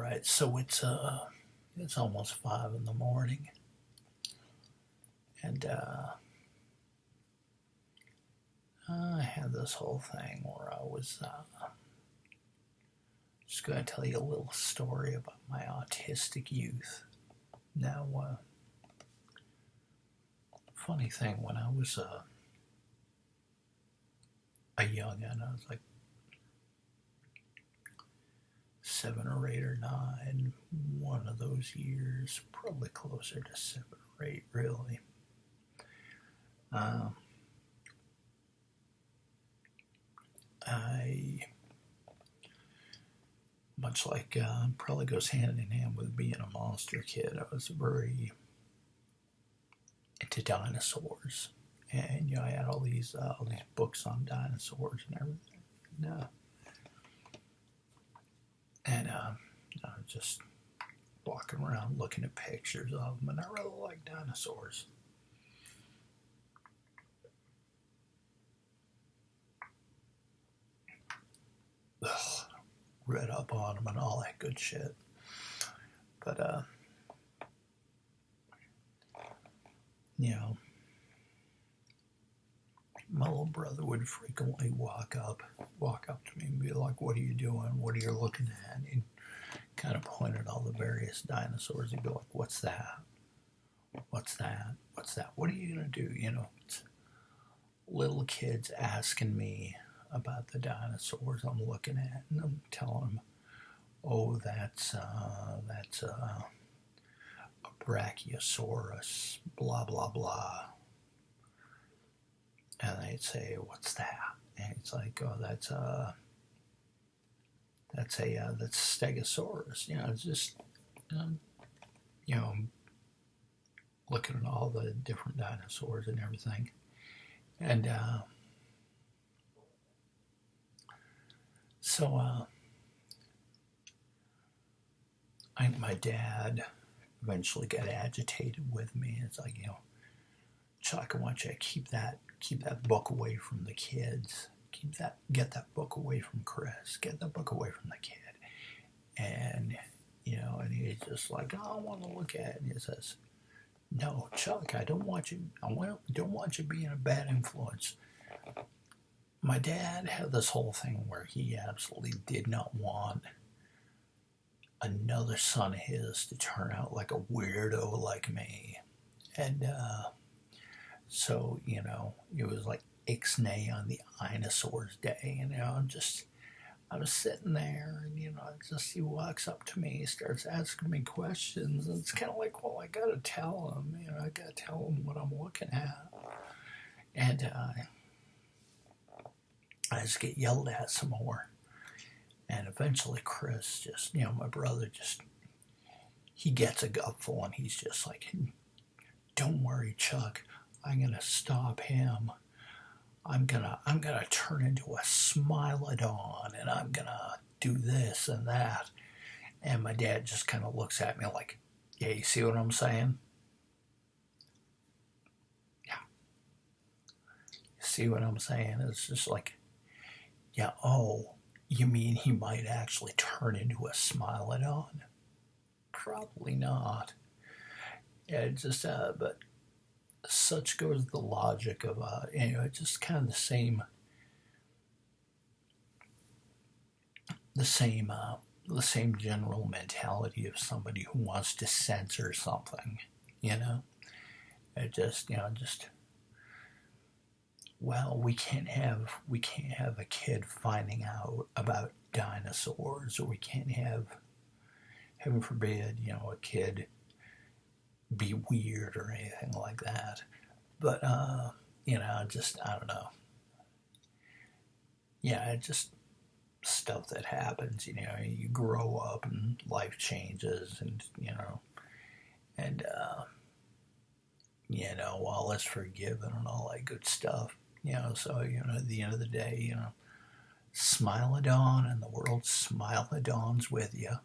right, so it's almost 5 in the morning, and I had this whole thing where I was just going to tell you a little story about my autistic youth. Now, funny thing, when I was a youngin', I was like 7 or 8 or 9, one of those years, probably closer to 7 or 8, really. Uh, I, much like probably goes hand in hand with being a monster kid, I was very into dinosaurs, and I had all these books on dinosaurs and everything. I was just walking around looking at pictures of them, and I really like dinosaurs. Ugh, read up on them and all that good shit. But you know, my little brother would frequently walk up to me and be like, "What are you doing? What are you looking at?" And he'd kind of point at all the various dinosaurs. He'd be like, "What's that? What's that? What's that? What are you gonna do?" It's little kids asking me about the dinosaurs I'm looking at, and I'm telling them, "Oh, that's a Brachiosaurus, blah blah blah." And they'd say, "What's that?" And it's like, "Oh, that's Stegosaurus." It's just um, you know looking at all the different dinosaurs and everything. And so my dad eventually got agitated with me. It's like, "Chuck, I want you to keep that book away from the kids. Get that book away from Chris. Get that book away from the kid." And and he's just like, "Oh, I want to look at it." And he says, "No, Chuck, I don't want you. Don't want you being a bad influence." My dad had this whole thing where he absolutely did not want another son of his to turn out like a weirdo like me. And so, it was like Ixnay on the Dinosaurs Day. I was sitting there, and he walks up to me, he starts asking me questions, and it's kind of like, well, I gotta tell him, I gotta tell him what I'm looking at. And I just get yelled at some more. And eventually Chris just, my brother just, he gets a gutful, and he's just like, "Don't worry, Chuck, I'm gonna stop him. I'm gonna turn into a Smilodon, and I'm gonna do this and that." And my dad just kind of looks at me like, "Yeah, you see what I'm saying? Yeah, you see what I'm saying?" It's just like, "Yeah, oh, you mean he might actually turn into a Smilodon?" Probably not. Yeah, it's just, but such goes the logic of, just kind of the same general mentality of somebody who wants to censor something. It just, well, we can't have a kid finding out about dinosaurs, or we can't have, heaven forbid, a kid be weird or anything like that. But just, I don't know. Yeah, it just stuff that happens. You grow up and life changes, and and all is forgiven and all that good stuff. So at the end of the day, Smilodon, and the world Smilodons with you.